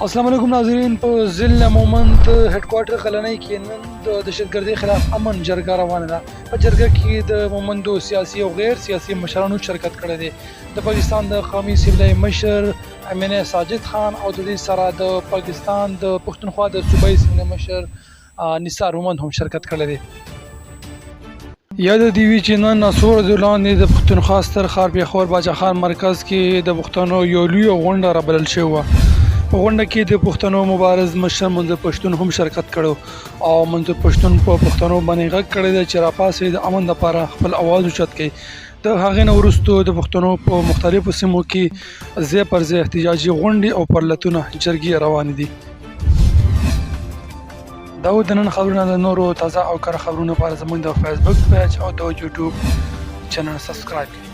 السلام علیکم ناظرین. په ضلع مومند هډ کوارټر قلنۍ کې نن د دهشتګردۍ خلاف امن جرګه روانه ده. په جرګه کې د مومندو سیاسي او غیر سیاسي مشرانو شرکت کړی دی. د پاکستان د قومي اسمبلی مشر امین ساجد خان او د دې سره د پاکستان د پښتونخوا د صوبایي اسمبلی مشر نثار مومند هم شرکت کړی دی. یاد دی وی چې نن څو ورځې وړاندې د پښتونخوا ستر ښار پیښور باچا خان مرکز کې د پښتنو یو لوی غونډه رابلل شوې وه. په غونډه کې د پښتنو مبارز مشر منظور پښتون هم شرکت کړو او منظور پښتون په پښتنو باندې غږ کړی دی چې راپاسې د امن لپاره خپل اواز اوچت کړي. د هغې نه وروستو د پښتنو په مختلفو سیمو کې ځای پر ځای احتجاجي غونډې او پرلتونه جرګې روانې دي. دا و د نن خبرونه. د نورو تازه او کره خبرونو لپاره زموږ د فیسبوک پیج او د یوټیوب چینل سبسکرایب کړئ.